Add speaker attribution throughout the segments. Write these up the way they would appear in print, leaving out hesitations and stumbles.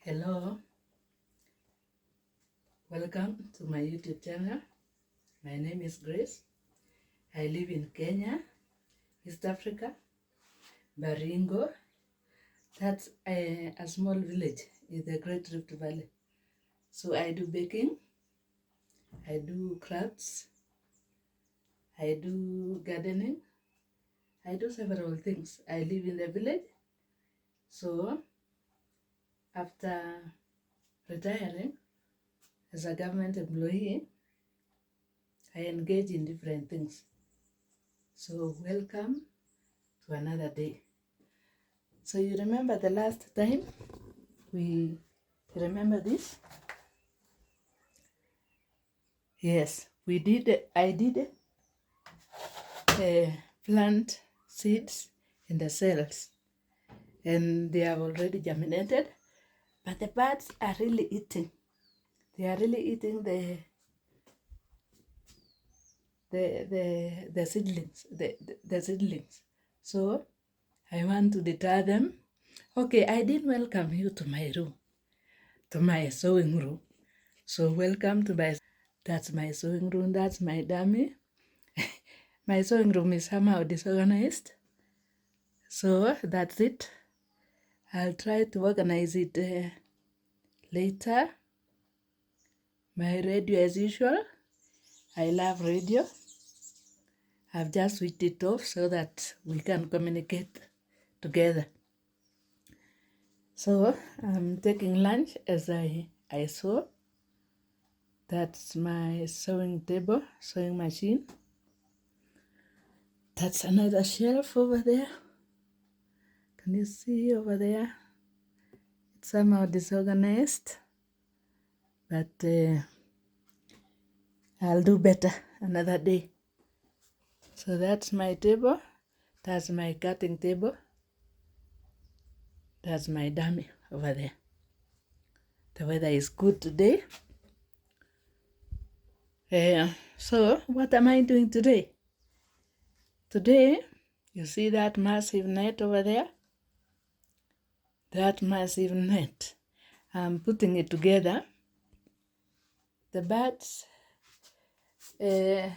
Speaker 1: Hello, welcome to my YouTube channel. My name is Grace. I live in Kenya, East Africa, Baringo. That's a small village in the Great Rift Valley. So I do baking, I do crafts, I do gardening, I do several things. I live in the village. So after retiring as a government employee, I engage in different things. So welcome to another day. So you remember the last time we remember this? Yes, we did. I did plant seeds in the cells, and they have already germinated. But the birds are really eating. They are really eating the seedlings. The seedlings. So I want to deter them. Okay, I did welcome you to my room, to my sewing room. So welcome to my. That's my sewing room. That's my dummy. My sewing room is somehow disorganized. So that's it. I'll try to organize it later. My radio as usual. I love radio. I've just switched it off so that we can communicate together. So I'm taking lunch as I sew. That's my sewing table, sewing machine. That's another shelf over there. Can you see over there? It's somehow disorganized, but I'll do better another day. So that's my table. That's my cutting table. That's my dummy over there. The weather is good today. So what am I doing today? Today, you see that massive net over there? That massive net. I'm putting it together. The birds, you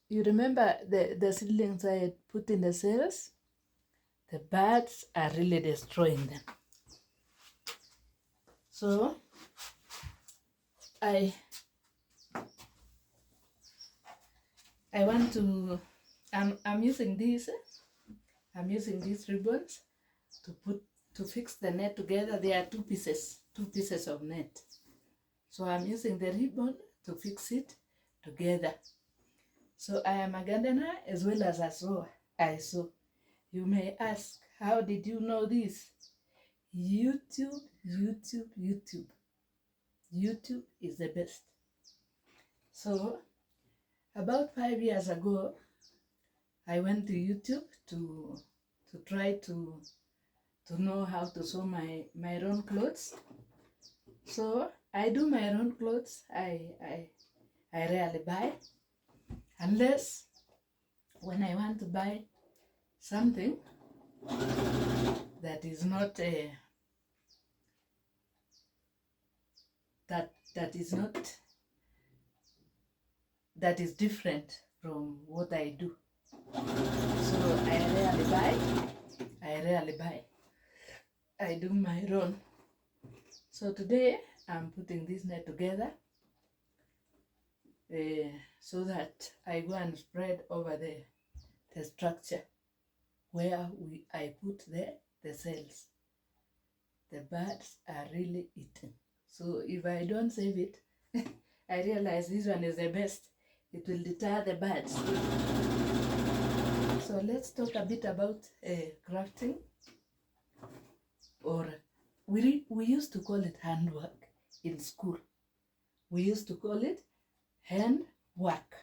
Speaker 1: remember the seedlings I had put in the cells? The birds are really destroying them. So I want to, I'm using these ribbons to fix the net together. There are two pieces of net. So I'm using the ribbon to fix it together. So I am a gardener as well as a sewer. I sew. You may ask, how did you know this? YouTube. YouTube is the best. So about 5 years ago, I went to YouTube to try to know how to sew my own clothes. So I do my own clothes. I rarely buy, unless when I want to buy something that is not that is different from what I do. So I rarely buy. I do my own. So today I'm putting this net together so that I go and spread over the structure where I put the cells. The birds are really eating. So if I don't save it, I realize this one is the best. It will deter the birds. So let's talk a bit about crafting, or we used to call it handwork in school. We used to call it handwork.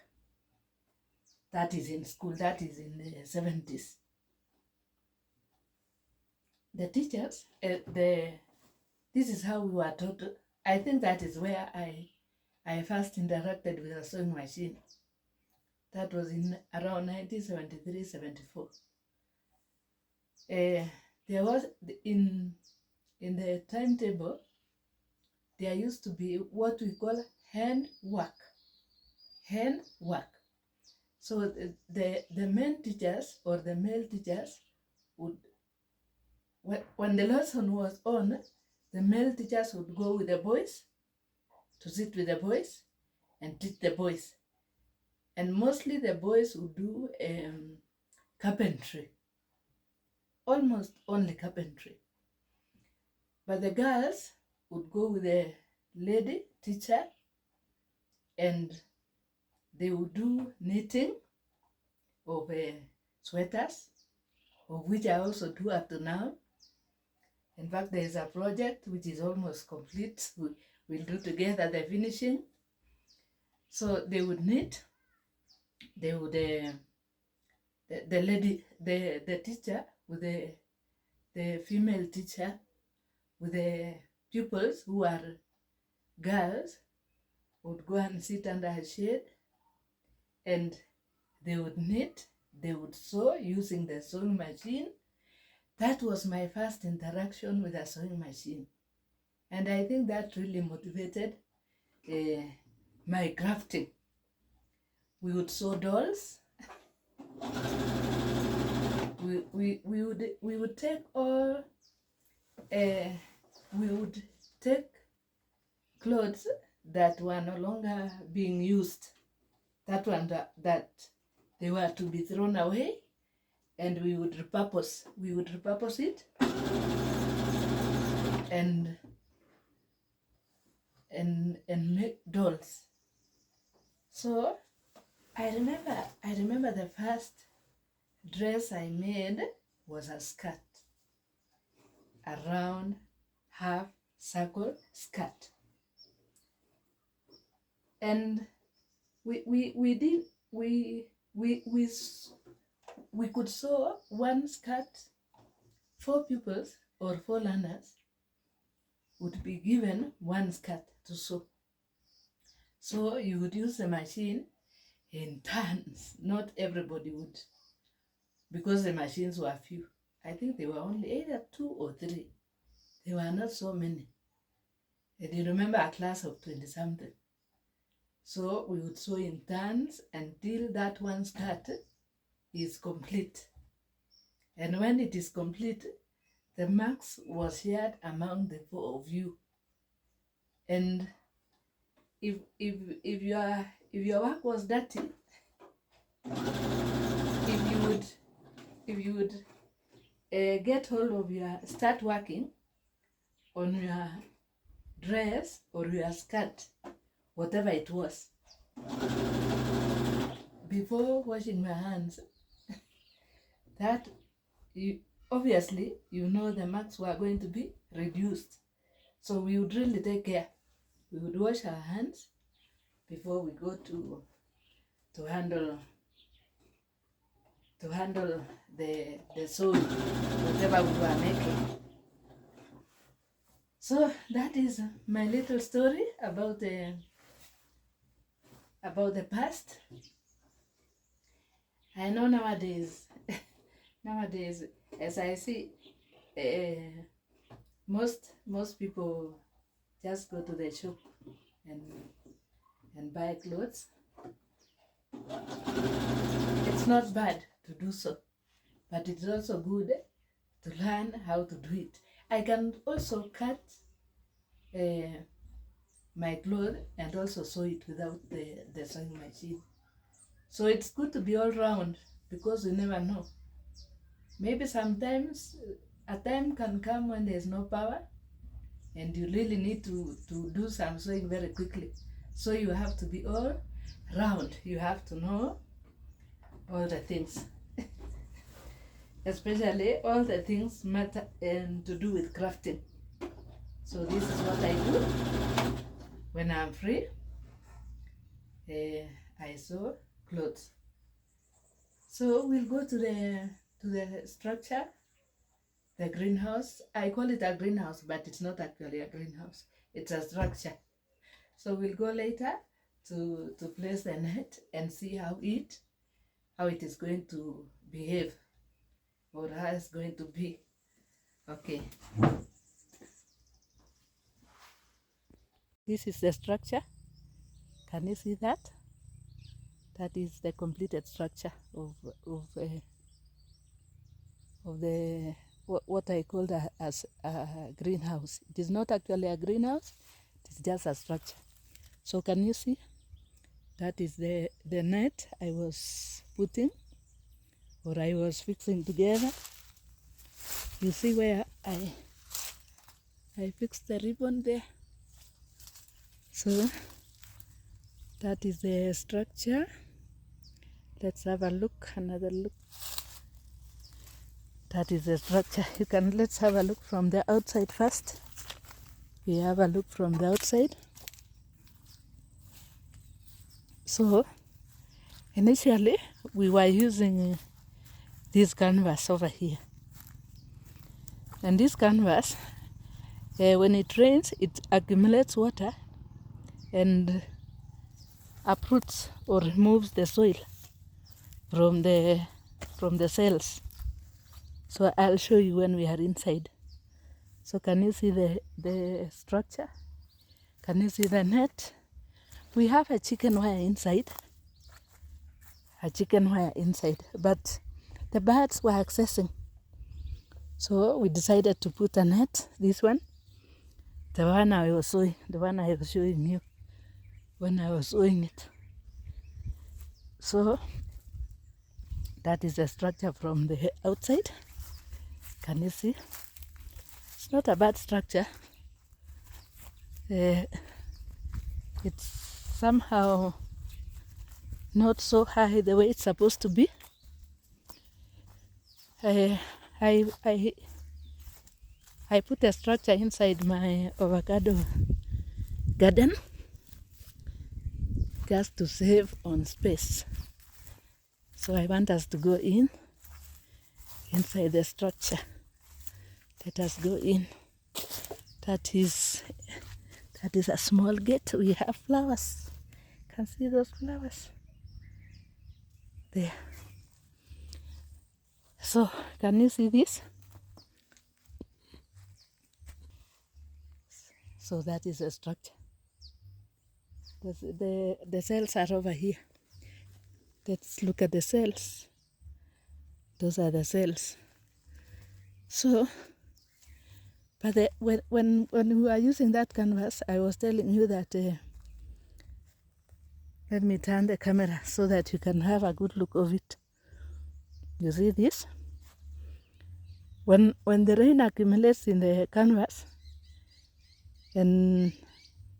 Speaker 1: That is in school. That is in the 70s. The teachers, this is how we were taught. I think that is where I first interacted with a sewing machine. That was in around 1973-74. There was in the timetable, there used to be what we call hand work. Hand work. So the men teachers or the male teachers would, when the lesson was on, the male teachers would go with the boys to sit with the boys and teach the boys. And mostly the boys would do carpentry, almost only carpentry. But the girls would go with the lady teacher and they would do knitting of sweaters, of which I also do up to now. In fact, there is a project which is almost complete. We'll do together the finishing. So they would knit. They would, the lady, the teacher with the female teacher with the pupils who are girls would go and sit under a shade and they would knit, they would sew using the sewing machine. That was my first interaction with a sewing machine. And I think that really motivated my crafting. We would sew dolls. We would take all, we would take clothes that were no longer being used, that they were to be thrown away, and we would repurpose it and make dolls. So I remember the first dress I made was a skirt, a round half circle skirt. And we could sew one skirt. 4 pupils or 4 learners would be given one skirt to sew. So you would use the machine in turns. Not everybody would, because the machines were few. I think they were only either 2 or 3. They were not so many. And you remember a class of 20-something. So we would sew in turns until that one skirt is complete. And when it is complete, the marks was shared among the 4 of you. And if your work was dirty, if you would get hold of start working on your dress or your skirt, whatever it was, before washing my hands, that obviously the marks were going to be reduced. So we would really take care. We would wash our hands before we go to handle the sewing, whatever we were making. So that is my little story about the past. I know nowadays, as I see, most people just go to the shop and buy clothes. It's not bad to do so, but it's also good to learn how to do it. I can also cut my clothes and also sew it without the sewing machine. So it's good to be all round, because you never know. Maybe sometimes a time can come when there's no power and you really need to do some sewing very quickly. So you have to be all round. You have to know all the things. Especially all the things matter and to do with crafting. So this is what I do when I'm free. I sew clothes. So we'll go to the structure, the greenhouse. I call it a greenhouse, but it's not actually a greenhouse. It's a structure. So we'll go later to place the net and see how it is going to behave, or how it's going to be. Okay. This is the structure. Can you see that? That is the completed structure of the what I called as a greenhouse. It is not actually a greenhouse, it is just a structure. So can you see? That is the net I was putting, or I was fixing together. You see where I fixed the ribbon there. So that is the structure. Let's have a look, another look. That is the structure. Let's have a look from the outside first. We have a look from the outside. So initially we were using this canvas over here. And this canvas, when it rains, it accumulates water and uproots or removes the soil from the cells. So I'll show you when we are inside. So can you see the structure? Can you see the net? We have a chicken wire inside. But the birds were accessing. So we decided to put a net, this one, the one I was showing you when I was sewing it. So that is the structure from the outside. Can you see? It's not a bad structure. It's somehow not so high the way it's supposed to be. I put a structure inside my avocado garden just to save on space. So I want us to go inside the structure. Let us go in. That is a small gate. We have flowers. Can see those flowers there. So can you see this? So that is a structure. The cells are over here. Let's look at the cells. Those are the cells. So, but when we were using that canvas, I was telling you that, let me turn the camera so that you can have a good look of it. You see this? When the rain accumulates in the canvas, and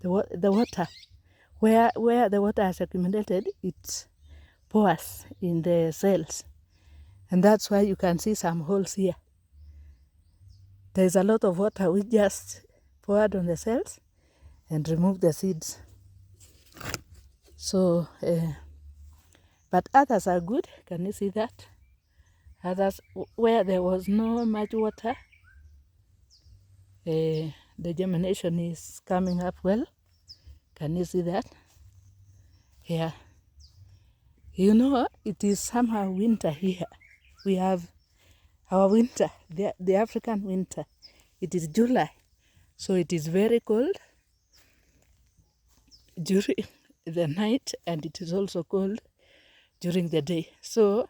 Speaker 1: the water, where the water has accumulated, it pours in the cells. And that's why you can see some holes here. There's a lot of water we just poured on the cells and removed the seeds. So, but others are good. Can you see that? Others, where there was no much water, the germination is coming up well. Can you see that? Yeah. You know, it is somehow winter here. We have our winter, the African winter. It is July, so it is very cold during the night, and it is also cold during the day. So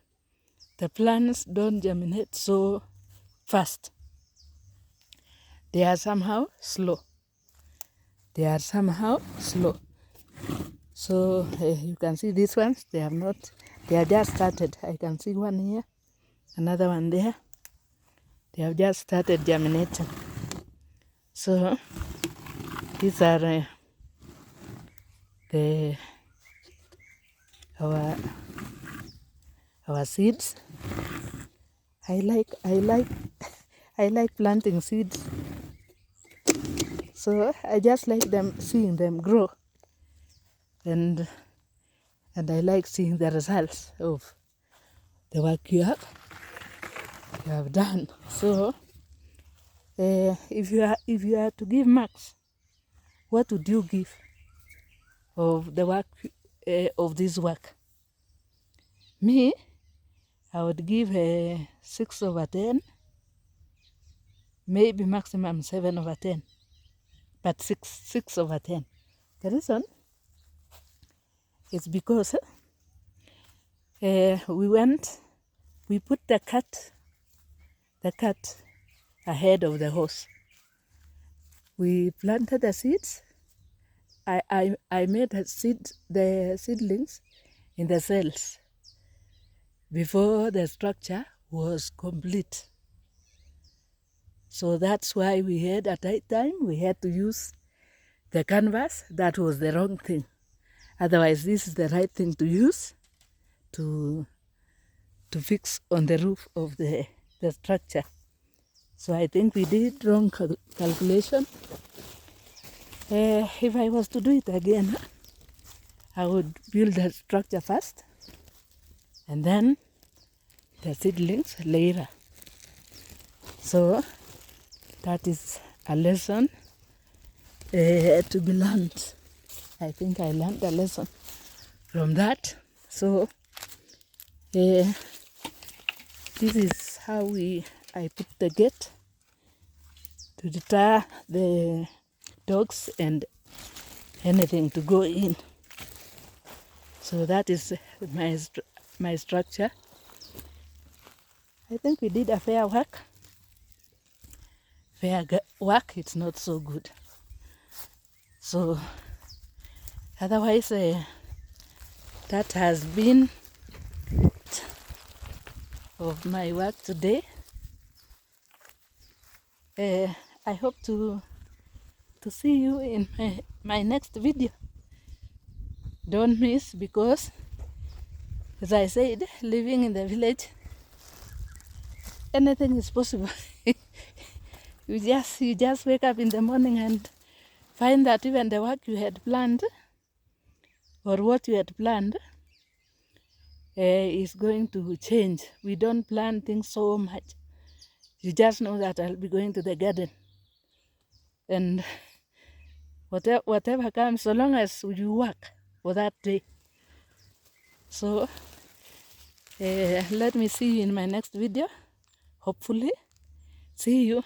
Speaker 1: the plants don't germinate so fast. They are somehow slow. So you can see these ones, they are just started. I can see one here, another one there. They have just started germinating. So these are our seeds. I like planting seeds. So I just like seeing them grow, and I like seeing the results of the work you have done. So if you are to give marks, what would you give of the work of this work? Me, I would give a 6/10, maybe maximum 7/10. But 6/10. The reason is because we put the cart ahead of the horse. We planted the seeds. I made the seedlings in the cells before the structure was complete. So that's why we had at that time we had to use the canvas. That was the wrong thing. Otherwise, this is the right thing to use to fix on the roof of the structure. So I think we did wrong calculation. If I was to do it again, I would build the structure first and then the seedlings later. So that is a lesson to be learned. I think I learned a lesson from that. So this is how I put the gate to deter the dogs and anything to go in. So that is my structure. I think we did a fair work. It's not so good. So otherwise, that has been of my work today. I hope to see you in my next video. Don't miss, because as I said, living in the village, anything is possible. You just wake up in the morning and find that even the work you had planned or what you had planned is going to change. We don't plan things so much. You just know that I'll be going to the garden, and whatever comes, so long as you work for that day. So let me see you in my next video. Hopefully, see you.